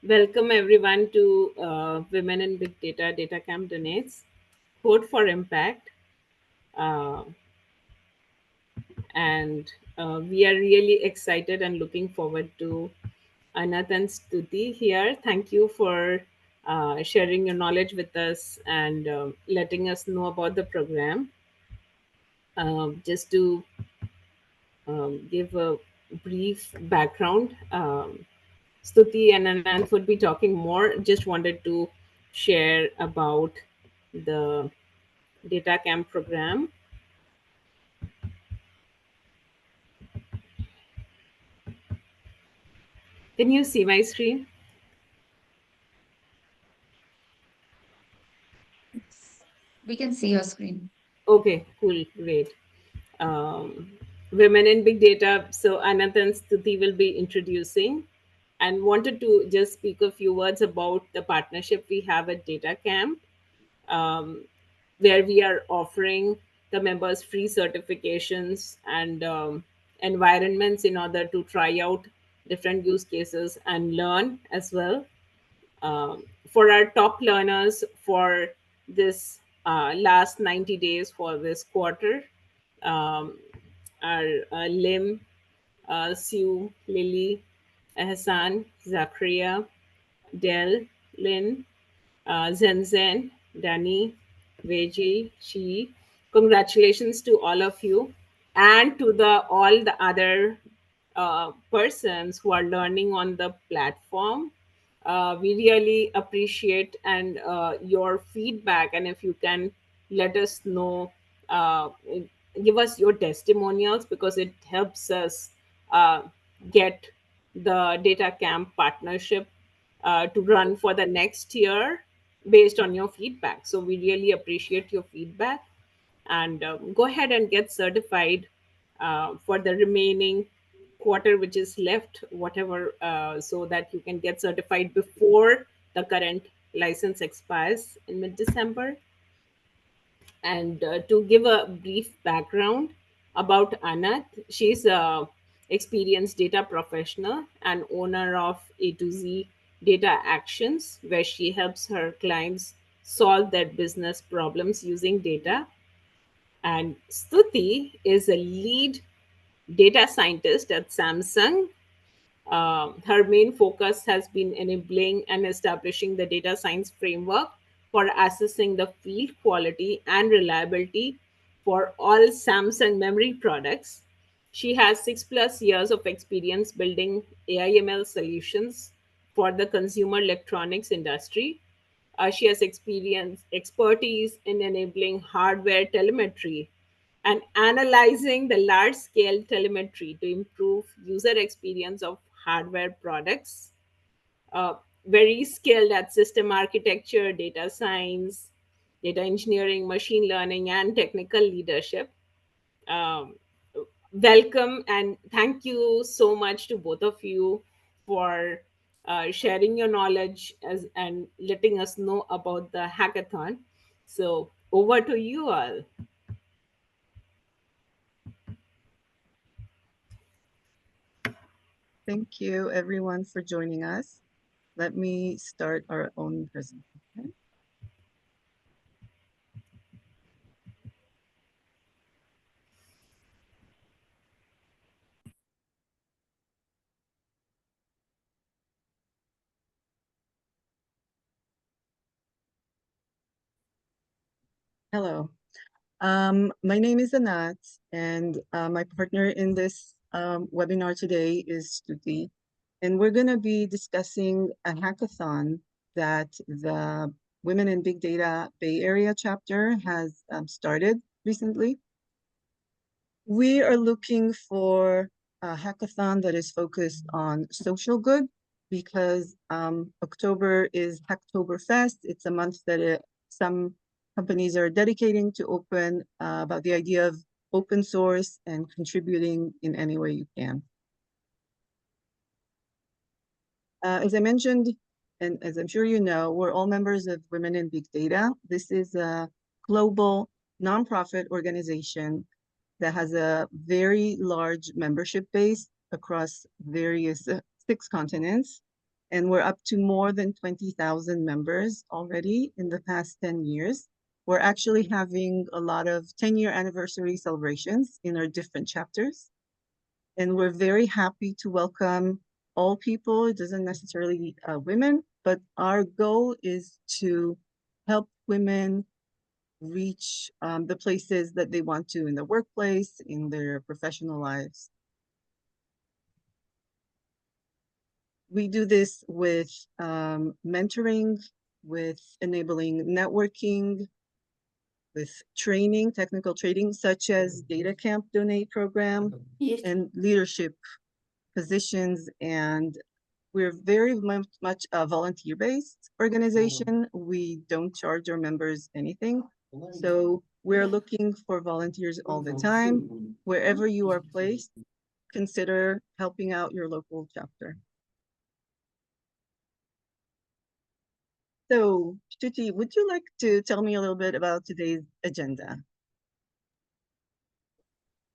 Welcome everyone to Women in Big Data Datacamp donates Code4Impact, uh, and we are really excited and looking forward to Anat and Stuti here. Thank you for sharing your knowledge with us and letting us know about the program. Just to give a brief background. Stuti and Anand would be talking more. Just wanted to share about the Datacamp program. Can you see my screen? We can see your screen. Okay, cool, great. Um, Women in Big Data. So Anand and Stuti will be introducing, and wanted to just speak a few words about the partnership we have at Datacamp. um, where we are offering the members free certifications and environments in order to try out different use cases and learn as well. For our top learners for this last 90 days for this quarter, um, are Lim, Sue, Lily, Hassan, Zachariah, Del, Lynn, Zen, Danny, Veji, Shi. Congratulations to all of you and to the all the other persons who are learning on the platform. We really appreciate and your feedback, and if you can let us know, uh, give us your testimonials because it helps us uh, get the data camp partnership to run for the next year based on your feedback. So we really appreciate your feedback, and go ahead and get certified for the remaining quarter which is left, whatever, so that you can get certified before the current license expires in mid-December. And to give a brief background about Anat, she's a experienced data professional and owner of A to Z Data Actions, where she helps her clients solve their business problems using data. And Stuti is a lead data scientist at Samsung. Her main focus has been enabling and establishing the data science framework for assessing the field quality and reliability for all Samsung memory products. She has 6+ years of experience building AIML solutions for the consumer electronics industry. She has expertise in enabling hardware telemetry and analyzing the large scale telemetry to improve user experience of hardware products. uh, Very skilled at system architecture, data science, data engineering, machine learning, and technical leadership. um, Welcome and thank you so much to both of you for sharing your knowledge and letting us know about the hackathon. So over to you all. Thank you, everyone, for joining us. Let me start our own presentation. Hello. My name is Anat, and my partner in this webinar today is Stuti. And we're going to be discussing a hackathon that the Women in Big Data Bay Area chapter has started recently. We are looking for a hackathon that is focused on social good because October is Hectoberfest. It's a month that some companies are dedicating to open about the idea of open source and contributing in any way you can. As I mentioned, and as I'm sure you know, we're all members of Women in Big Data. This is a global nonprofit organization that has a very large membership base across various 6 continents. and we're up to more than 20,000 members already in the past 10 years. We're actually having a lot of 10-year anniversary celebrations in our different chapters. And we're very happy to welcome all people. It doesn't necessarily be women, but our goal is to help women reach the places that they want to in the workplace, in their professional lives. We do this with mentoring, with enabling networking, with training, technical training, such as Datacamp Donate program, Yes. and leadership positions. And we're very much a volunteer-based organization. We don't charge our members anything. So we're looking for volunteers all the time. Wherever you are placed, consider helping out your local chapter. So, Shruti, would you like to tell me a little bit about today's agenda?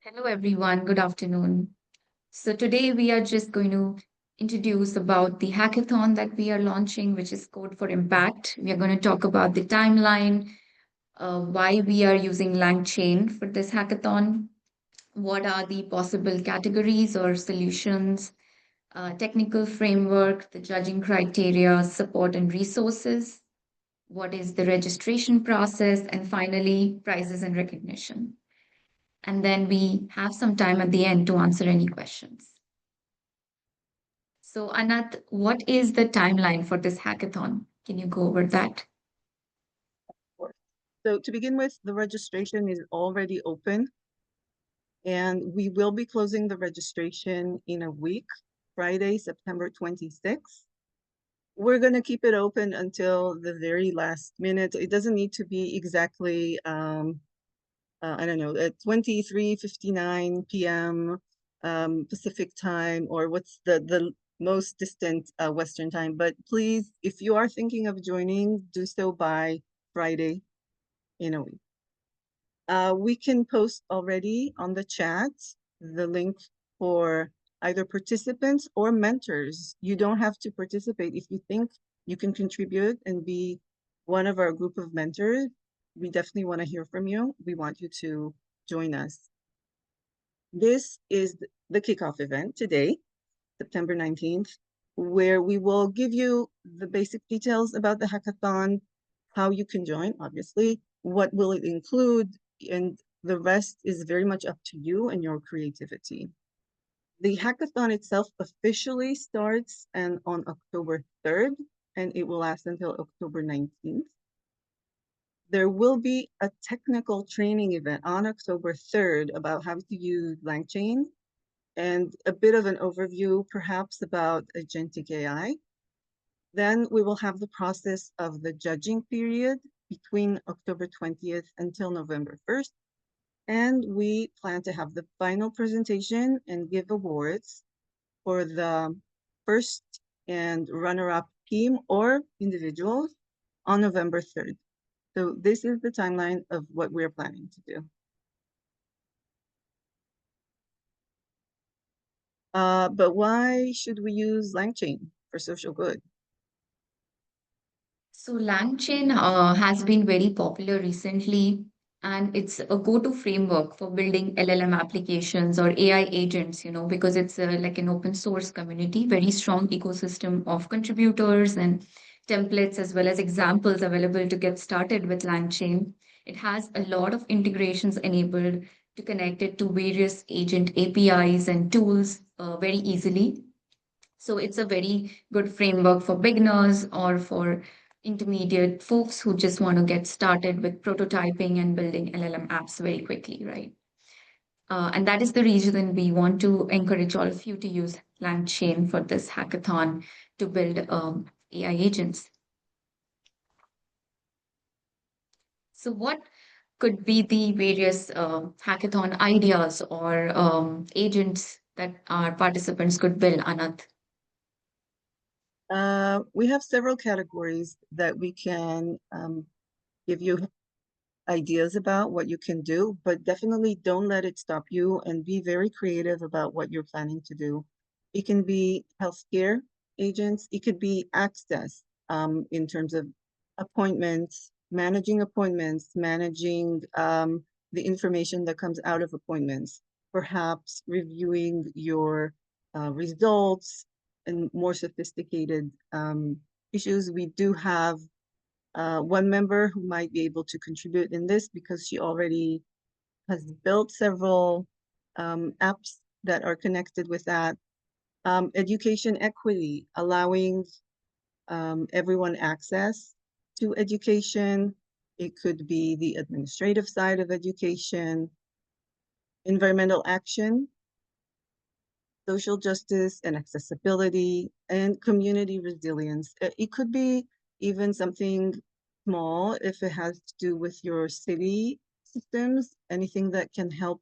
Hello, everyone. Good afternoon. So today we are just going to introduce about the hackathon that we are launching, which is Code for Impact. We are going to talk about the timeline, why we are using LangChain for this hackathon, what are the possible categories or solutions, technical framework, the judging criteria, support and resources, what is the registration process, and finally, prizes and recognition. And then we have some time at the end to answer any questions. So, Anat, what is the timeline for this hackathon? Can you go over that? So to begin with, the registration is already open, and we will be closing the registration in a week, Friday, September 26th. We're going to keep it open until the very last minute. It doesn't need to be exactly, I don't know, at 23:59 p.m. Pacific time, or what's the most distant Western time. But please, if you are thinking of joining, do so by Friday in a week. We can post already on the chat the link for either participants or mentors. You don't have to participate. If you think you can contribute and be one of our group of mentors, we definitely want to hear from you. We want you to join us. This is the kickoff event today, September 19th, where we will give you the basic details about the hackathon, how you can join, obviously, what will it include, and the rest is very much up to you and your creativity. The hackathon itself officially starts on October 3rd, and it will last until October 19th. There will be a technical training event on October 3rd about how to use LangChain and a bit of an overview perhaps about agentic AI. Then we will have the process of the judging period between October 20th until November 1st. And we plan to have the final presentation and give awards for the first and runner-up team or individuals on November 3rd. So this is the timeline of what we're planning to do. But why should we use LangChain for social good? So LangChain has been very popular recently, and it's a go-to framework for building LLM applications or AI agents, because it's like an open source community, very strong ecosystem of contributors and templates, as well as examples available to get started with LangChain. It has a lot of integrations enabled to connect it to various agent APIs and tools very easily. So it's a very good framework for beginners or for intermediate folks who just want to get started with prototyping and building LLM apps very quickly, right? And that is the reason we want to encourage all of you to use LangChain for this hackathon to build AI agents. So what could be the various hackathon ideas or agents that our participants could build, Anat? We have several categories that we can give you ideas about what you can do, but definitely don't let it stop you and be very creative about what you're planning to do. It can be healthcare, agents. It could be access in terms of appointments, managing the information that comes out of appointments, perhaps reviewing your results and more sophisticated issues. We do have one member who might be able to contribute in this because she already has built several apps that are connected with that. Education equity, allowing everyone access to education. It could be the administrative side of education, environmental action, social justice and accessibility, and community resilience. It could be even something small if it has to do with your city systems, anything that can help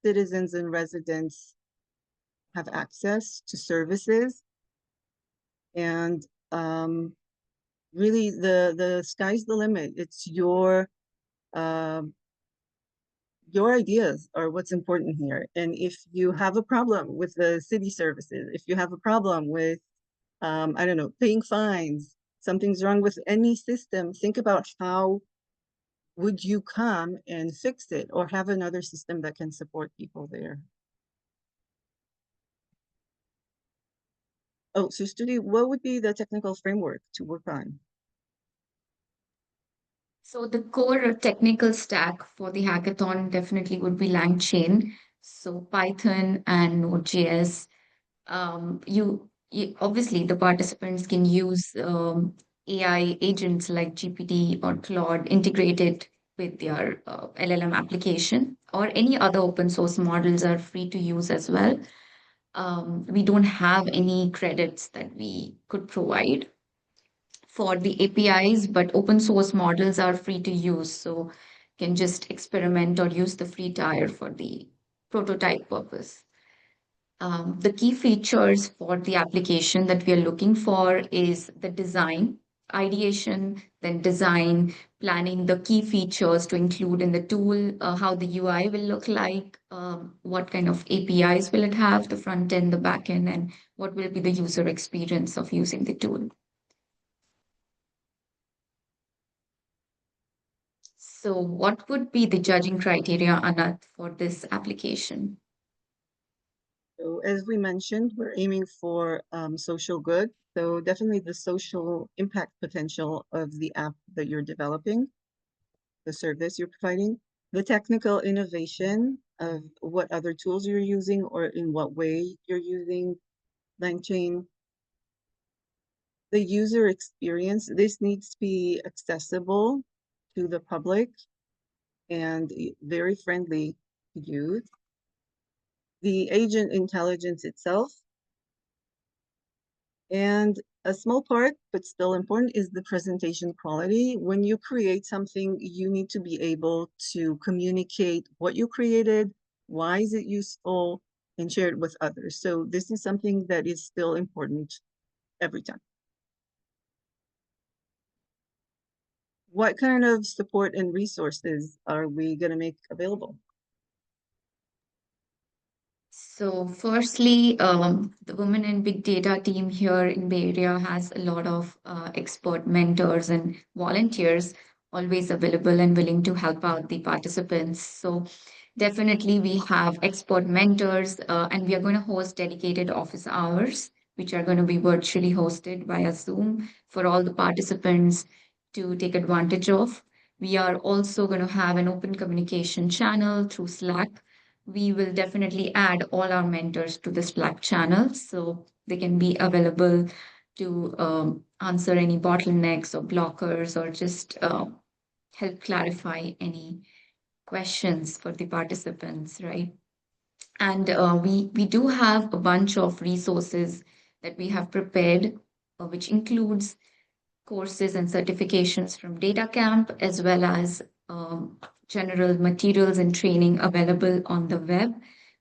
citizens and residents have access to services. And really, the sky's the limit. It's um, your ideas are what's important here. And if you have a problem with the city services, if you have a problem with, I don't know, paying fines, something's wrong with any system, think about how would you come and fix it or have another system that can support people there. Oh, so Studi, what would be the technical framework to work on? So the core technical stack for the hackathon definitely would be LangChain. So Python and Node.js. You obviously the participants can use AI agents like GPT or Claude integrated with their LLM application, or any other open source models are free to use as well. We don't have any credits that we could provide for the APIs, but open source models are free to use. So you can just experiment or use the free tier for the prototype purpose. The key features for the application that we are looking for is the design, ideation, then design, planning the key features to include in the tool, how the UI will look like, what kind of APIs will it have, the front end, the back end, and what will be the user experience of using the tool. So, what would be the judging criteria, Anat, for this application? So as we mentioned, we're aiming for social good. So definitely the social impact potential of the app that you're developing, the service you're providing, the technical innovation of what other tools you're using or in what way you're using LangChain, the user experience. This needs to be accessible to the public and very friendly to use. The agent intelligence itself. And a small part, but still important, is the presentation quality. When you create something, you need to be able to communicate what you created, why is it useful, and share it with others. So this is something that is still important every time. What kind of support and resources are we going to make available? So, firstly, the Women in Big Data team here in Bay Area has a lot of expert mentors and volunteers always available and willing to help out the participants. So, definitely, we have expert mentors, and we are going to host dedicated office hours, which are going to be virtually hosted via Zoom for all the participants to take advantage of. We are also going to have an open communication channel through Slack. We will definitely add all our mentors to the Slack channel so they can be available to answer any bottlenecks or blockers, or just help clarify any questions for the participants, right? And we do have a bunch of resources that we have prepared, which includes courses and certifications from Datacamp, as well as general materials and training available on the web.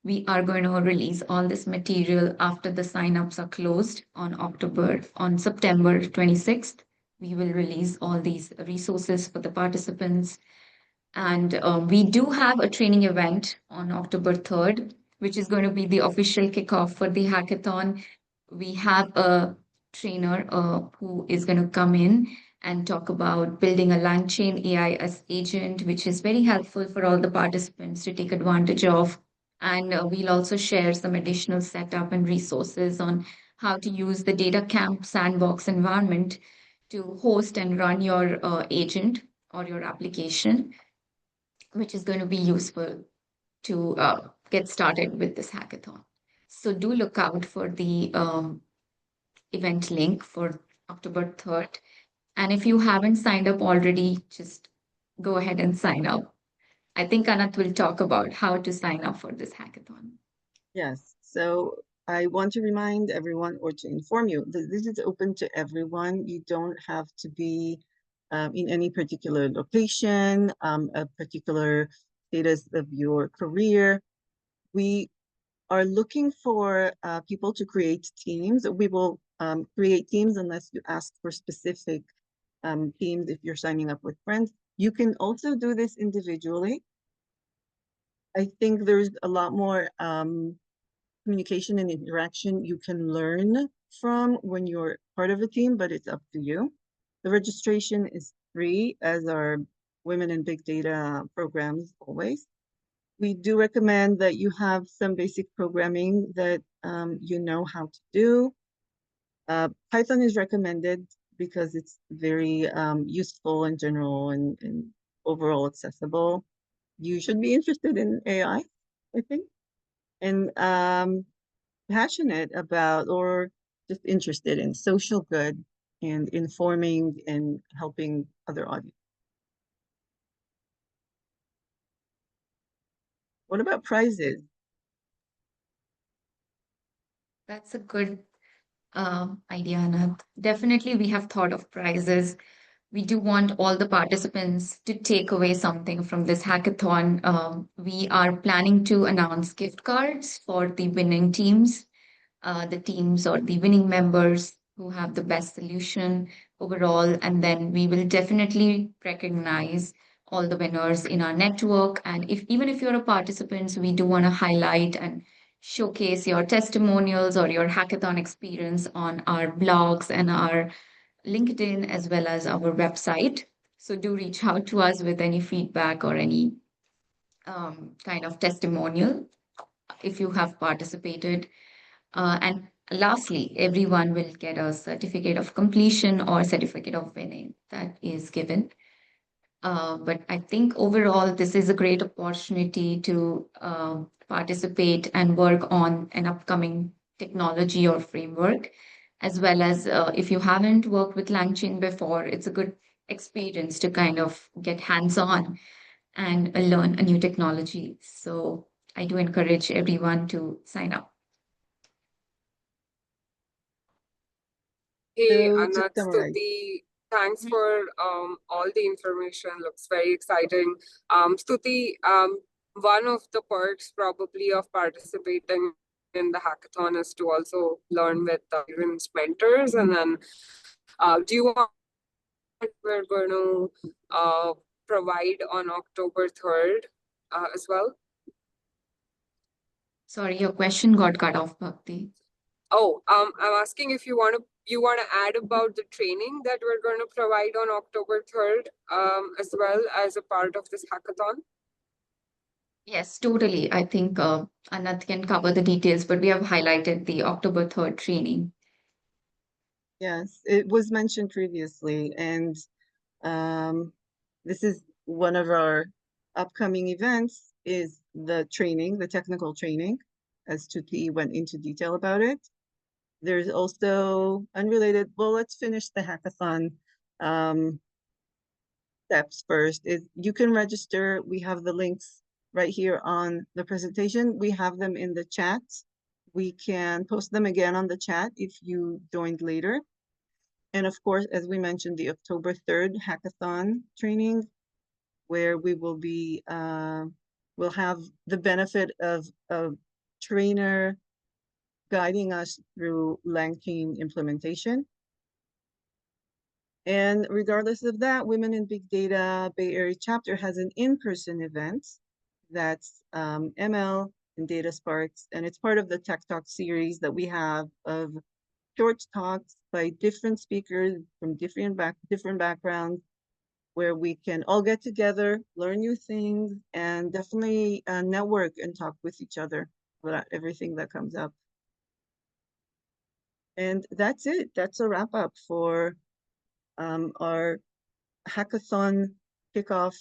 We are going to release all this material after the signups are closed on September 26th. We will release all these resources for the participants. And we do have a training event on October 3rd, which is going to be the official kickoff for the hackathon. we have a trainer who is going to come in and talk about building a LangChain AI as agent, which is very helpful for all the participants to take advantage of. And we'll also share some additional setup and resources on how to use the Datacamp sandbox environment to host and run your agent or your application, which is going to be useful to get started with this hackathon. So do look out for the event link for October 3rd. And if you haven't signed up already, just go ahead and sign up. I think Anat will talk about how to sign up for this hackathon. Yes. So I want to remind everyone or to inform you that this is open to everyone. You don't have to be in any particular location, a particular status of your career. We are looking for people to create teams. We will create teams unless you ask for specific teams if you're signing up with friends. You can also do this individually. I think there's a lot more communication and interaction you can learn from when you're part of a team, but it's up to you. The registration is free, as are Women in Big Data programs always. We do recommend that you have some basic programming that you know how to do. Python is recommended because it's very useful and general and overall accessible. You should be interested in AI, I think, and passionate about or just interested in social good and informing and helping other audience. What about prizes? That's a good idea, Anat. Definitely, we have thought of prizes. We do want all the participants to take away something from this hackathon. We are planning to announce gift cards for the winning teams, the teams or the winning members who have the best solution overall. And then we will definitely recognize all the winners in our network. And if even if you're a participant, we do want to highlight and showcase your testimonials or your hackathon experience on our blogs and our LinkedIn as well as our website. So do reach out to us with any feedback or any kind of testimonial if you have participated. And lastly, everyone will get a certificate of completion or certificate of winning that is given. But I think overall, this is a great opportunity to participate and work on an upcoming technology or framework, as well as if you haven't worked with LangChain before, it's a good experience to kind of get hands-on and learn a new technology. So I do encourage everyone to sign up. Hey, So to Anat, summarize, Stuti, thanks for all the information. Looks very exciting. Stuti, one of the perks probably of participating in the hackathon is to also learn with experienced mentors. And then, do you want we're going to provide on October 3rd as well? Sorry, your question got cut off, Bhakti. Oh, I'm asking if you want to add about the training that we're going to provide on October 3rd, as well as a part of this hackathon. Yes, totally. I think Anat can cover the details, but we have highlighted the October 3rd training. yes, it was mentioned previously, and this is one of our upcoming events is the training, the technical training, as Tuti went into detail about it. There's also unrelated, well, let's finish the hackathon steps first. Is you can register. We have the links right here on the presentation. We have them in the chat. We can post them again on the chat if you joined later. And of course, as we mentioned, the October 3rd hackathon training, where we will be, we'll have the benefit of a trainer guiding us through LangChain implementation. And regardless of that, Women in Big Data Bay Area chapter has an in-person event that's ML and Data Sparks, and it's part of the Tech Talk series that we have of short talks by different speakers from different backgrounds, where we can all get together, learn new things, and definitely network and talk with each other about everything that comes up. And that's it. That's a wrap up for our hackathon kickoff.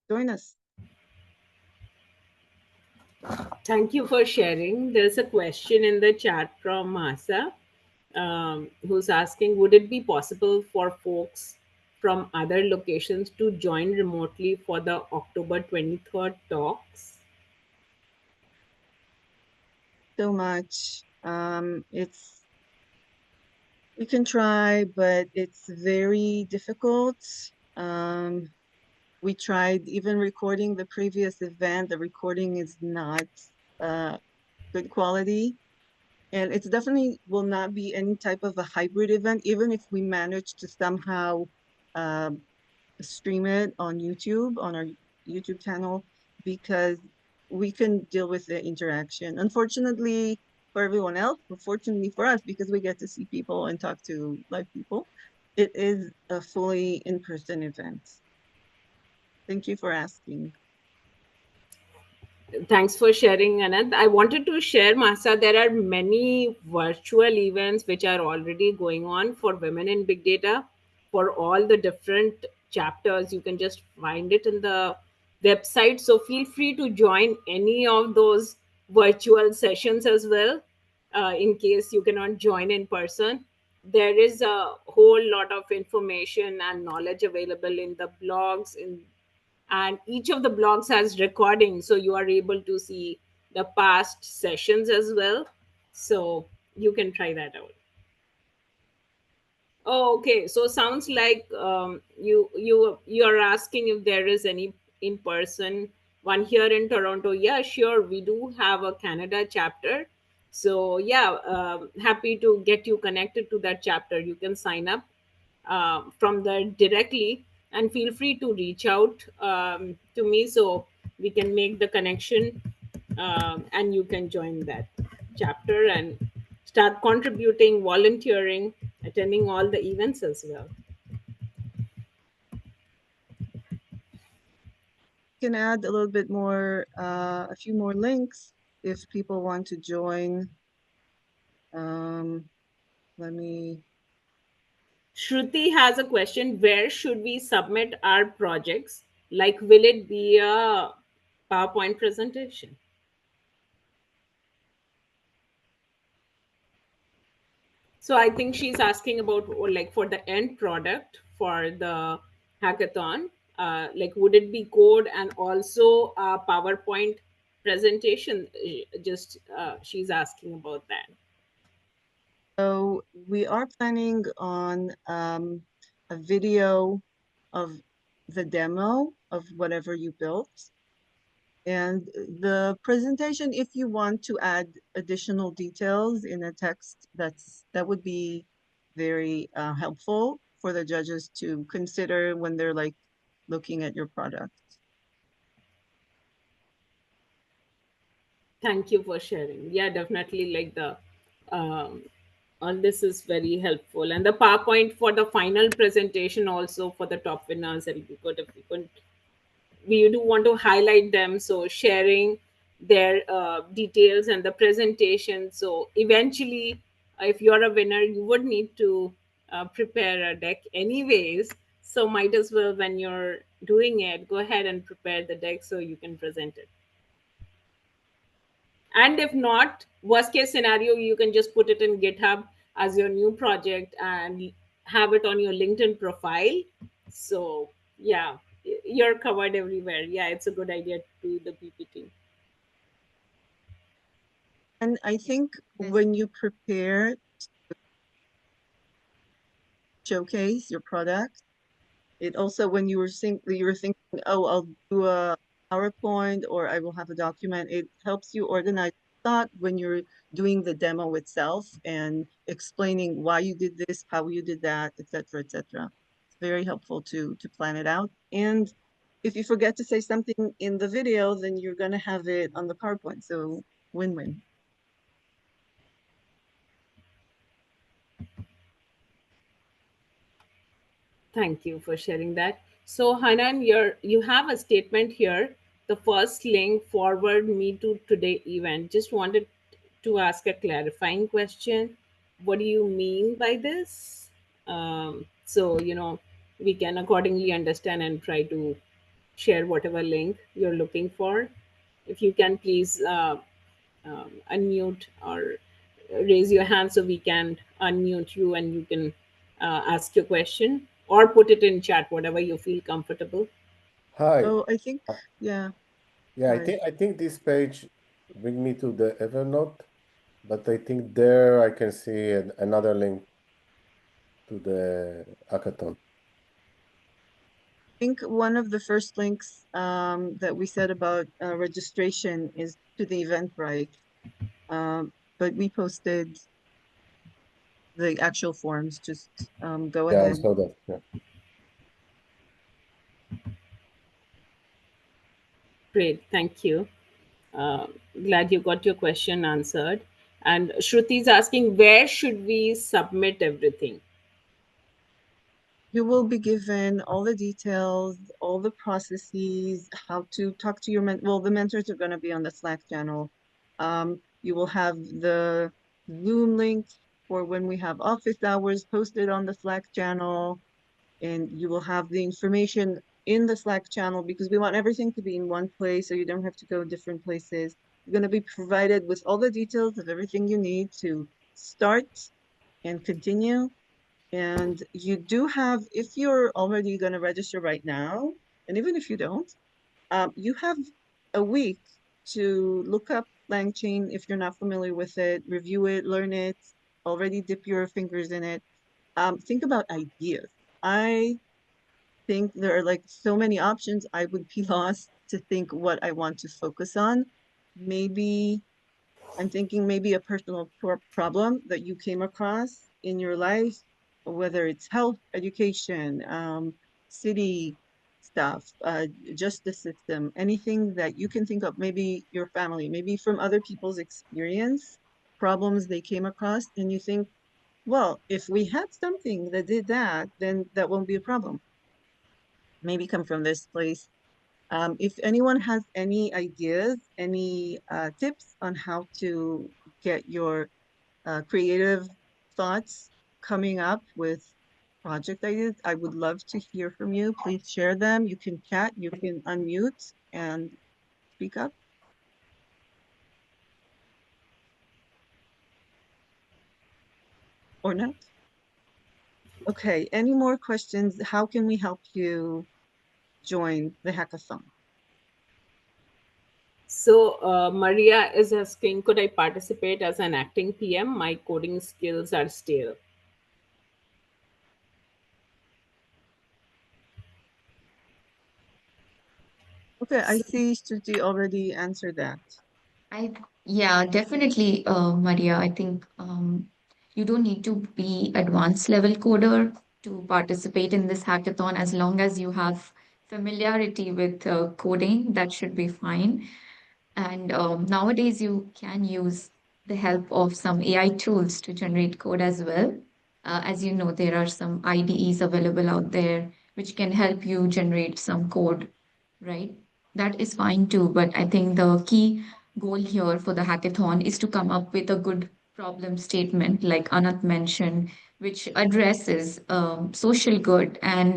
Join us. Thank you for sharing. There's a question in the chat from Masa, who's asking, would it be possible for folks from other locations to join remotely for the October 23rd talks? So much. It's we can try, but it's very difficult. Um, we tried even recording the previous event. The recording is not good quality. And it's definitely will not be any type of a hybrid event, even if we manage to somehow stream it on YouTube, on our YouTube channel, because we can deal with the interaction. Unfortunately for everyone else, but fortunately for us, because we get to see people and talk to live people, it is a fully in-person event. Thank you for asking. Thanks for sharing, Anand. I wanted to share, Masa, there are many virtual events which are already going on for women in big data for all the different chapters. You can just find it in the website. So feel free to join any of those virtual sessions as well, in case you cannot join in person. There is a whole lot of information and knowledge available in the blogs, and each of the blogs has recording, so you are able to see the past sessions as well, so you can try that out. Oh, okay. So sounds like you are asking if there is any in person one here in Toronto. Yeah, sure. We do have a Canada chapter. So yeah, happy to get you connected to that chapter. You can sign up from there directly, and feel free to reach out to me so we can make the connection, and you can join that chapter and start contributing, volunteering, attending all the events as well. Can add a little bit more, a few more links if people want to join. Let me Shruti has a question: where should we submit our projects? Like, will it be a PowerPoint presentation? So I think she's asking about, or like, for the end product for the hackathon, like, would it be code and also a PowerPoint presentation? Just she's asking about that. So we are planning on a video of the demo of whatever you built. And the presentation, if you want to add additional details in a text, that would be very helpful for the judges to consider when they're like looking at your product. Thank you for sharing. Yeah, definitely. Like the um, all this is very helpful, and the PowerPoint for the final presentation also for the top winners. It'll be good if we do want to highlight them. So sharing their details and the presentation. So eventually, if you're a winner, you would need to prepare a deck anyways. So might as well, when you're doing it, go ahead and prepare the deck so you can present it. And if not, worst case scenario, you can just put it in GitHub as your new project and have it on your LinkedIn profile. So yeah, you're covered everywhere. Yeah, it's a good idea to do the PPT. And I think Yes. when you prepare, showcase your product, it also, when you were thinking, oh, I'll do a PowerPoint or I will have a document, it helps you organize thought when you're doing the demo itself and explaining why you did this, how you did that, etc., etc. It's very helpful to plan it out. And if you forget to say something in the video, then you're gonna have it on the PowerPoint. So win-win. Thank you for sharing that. So, Hanan, you have a statement here. The first link forward me to today event. Just wanted to ask a clarifying question. What do you mean by this? So, we can accordingly understand and try to share whatever link you're looking for. If you can please unmute or raise your hand so we can unmute you and you can ask your question or put it in chat, whatever you feel comfortable. Hi. So I think, Uh, yeah, Yeah, go I ahead. think I think this page bring me to the Evernote, but I think there I can see another link to the hackathon. I think one of the first links that we said about registration is to the Eventbrite, but we posted the actual forms. Just go Yeah, I ahead. saw that. Yeah. Great, thank you. Glad you got your question answered. And Shruti is asking, where should we submit everything? You will be given all the details, all the processes, how to talk to your well, the mentors are going to be on the Slack channel. You will have the Zoom link for when we have office hours posted on the Slack channel, and you will have the information in the Slack channel because we want everything to be in one place so you don't have to go different places. You're going to be provided with all the details of everything you need to start and continue. And you do have, if you're already going to register right now, and even if you don't, you have a week to look up LangChain if you're not familiar with it, review it, learn it, already dip your fingers in it. Think about ideas. I think there are like so many options. I would be lost to think what I want to focus on. Maybe I'm thinking maybe a personal problem that you came across in your life, whether it's health, education, city stuff, justice system, anything that you can think of, maybe your family, maybe from other people's experience, problems they came across, and you think, well, if we had something that did that, then that won't be a problem. Maybe come from this place. If anyone has any ideas, any tips on how to get your creative thoughts coming up with project ideas, I would love to hear from you. Please share them. You can chat, you can unmute and speak up or not. Okay, any more questions? How can we help you join the hackathon? So, Maria is asking, could I participate as an acting PM? My coding skills are stale. Okay, I So, see Shruti already answered that. I Yeah, definitely, Maria. I think you don't need to be advanced level coder to participate in this hackathon as long as you have familiarity with coding, that should be fine. And nowadays, you can use the help of some AI tools to generate code as well. As you know, there are some IDEs available out there which can help you generate some code, right? That is fine too. But I think the key goal here for the hackathon is to come up with a good problem statement, like Anat mentioned, which addresses social good and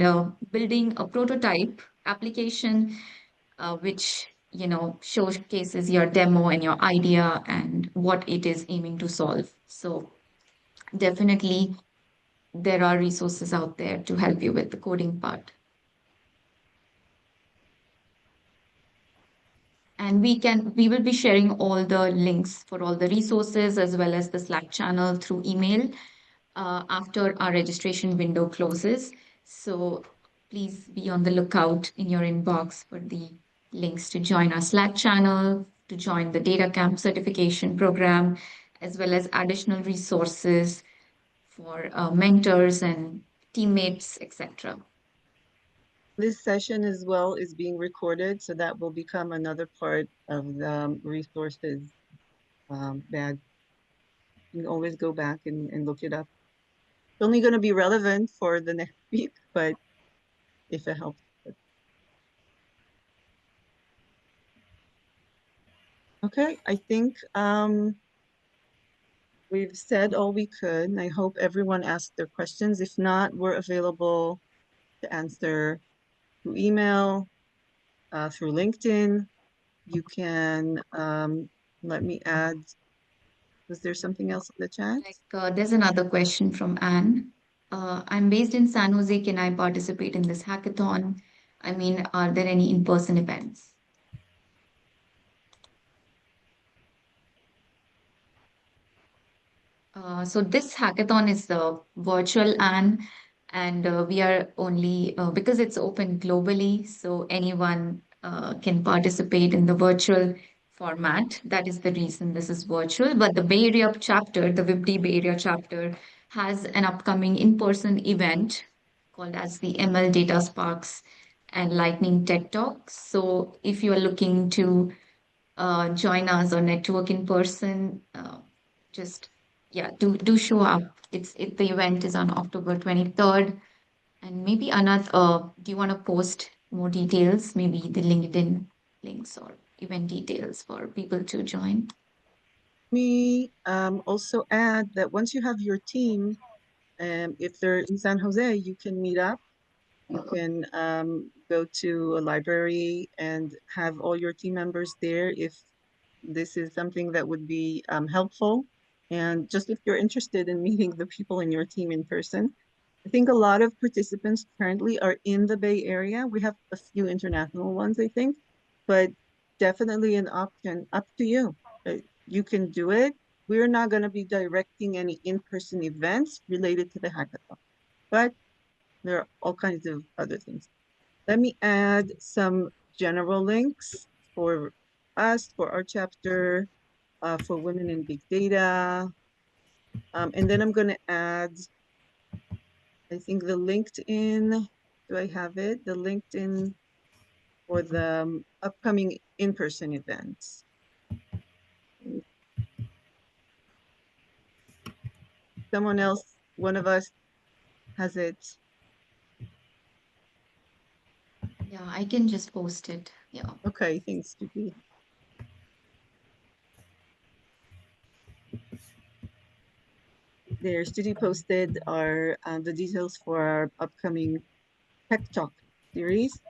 building a prototype application which showcases your demo and your idea and what it is aiming to solve. So definitely there are resources out there to help you with the coding part. And we will be sharing all the links for all the resources as well as the Slack channel through email after our registration window closes. So please be on the lookout in your inbox for the links to join our Slack channel, to join the Datacamp certification program, as well as additional resources for mentors and teammates, etc. This session as well is being recorded, so that will become another part of the resources bag. You can always go back and look it up. It's only going to be relevant for the next week, but if it helps. Okay, I think we've said all we could, and I hope everyone asked their questions. If not, we're available to answer through email, through LinkedIn. You can let me add. Was there something else in the chat? There's another question from Anne. I'm based in San Jose. Can I participate in this hackathon? I mean, are there any in-person events? So this hackathon is virtual, and we are only because it's open globally, so anyone can participate in the virtual format. That is the reason this is virtual. But the Bay Area chapter, the WIBD Bay Area chapter, has an upcoming in-person event called as the ML Data Sparks and Lightning Tech Talk. So if you are looking to join us or network in person, just yeah, do show up. The event is on October 23rd. And maybe Anat, do you want to post more details? Maybe the LinkedIn links or event details for people to join. Me also add that once you have your team, if they're in San Jose, you can meet up. You can go to a library and have all your team members there if this is something that would be helpful. And just if you're interested in meeting the people in your team in person, I think a lot of participants currently are in the Bay Area. We have a few international ones, I think, but definitely an option up to you. You can do it. We're not going to be directing any in-person events related to the hackathon, but there are all kinds of other things. Let me add some general links for us, for our chapter, for women in big data. And then I'm going to add, I think the LinkedIn, do I have it? The LinkedIn for the upcoming in-person events. Someone else, one of us has it. Yeah, I can just post it. Yeah. Okay, thanks, Judy. There, Judy posted our the details for our upcoming Tech Talk series.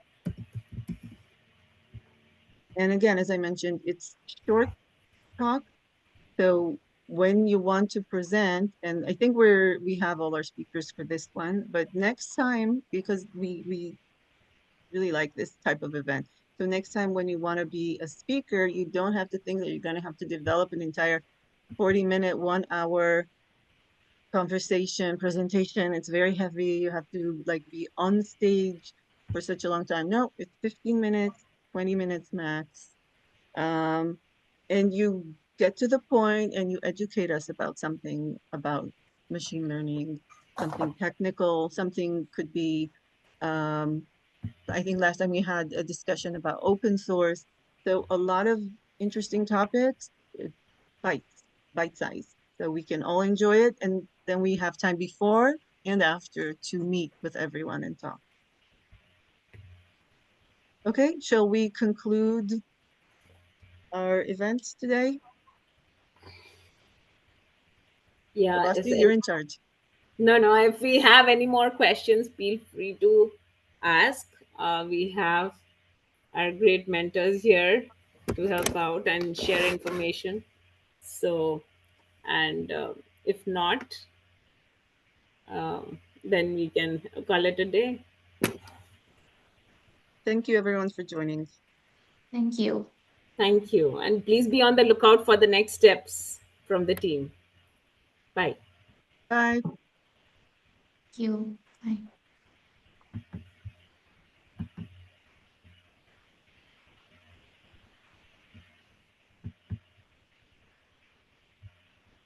And again, as I mentioned, it's short talk. So when you want to present, and I think we have all our speakers for this one, but next time, because we really like this type of event. So next time when you want to be a speaker, you don't have to think that you're going to have to develop an entire 40-minute, 1 hour conversation, presentation. It's very heavy. You have to like be on stage for such a long time. No, it's 15 minutes, 20 minutes max. And you get to the point and you educate us about something about machine learning, something technical, something could be, I think last time we had a discussion about open source. So a lot of interesting topics, bites, bite size. So we can all enjoy it. And then we have time before and after to meet with everyone and talk. Okay, shall we conclude our events today? Yeah. Sebastian, you're in charge. No. If we have any more questions, feel free to ask. We have our great mentors here to help out and share information. So, and if not, then we can call it a day. Thank you everyone for joining. Thank you. Thank you. And please be on the lookout for the next steps from the team. Bye. Bye. Thank you. Bye.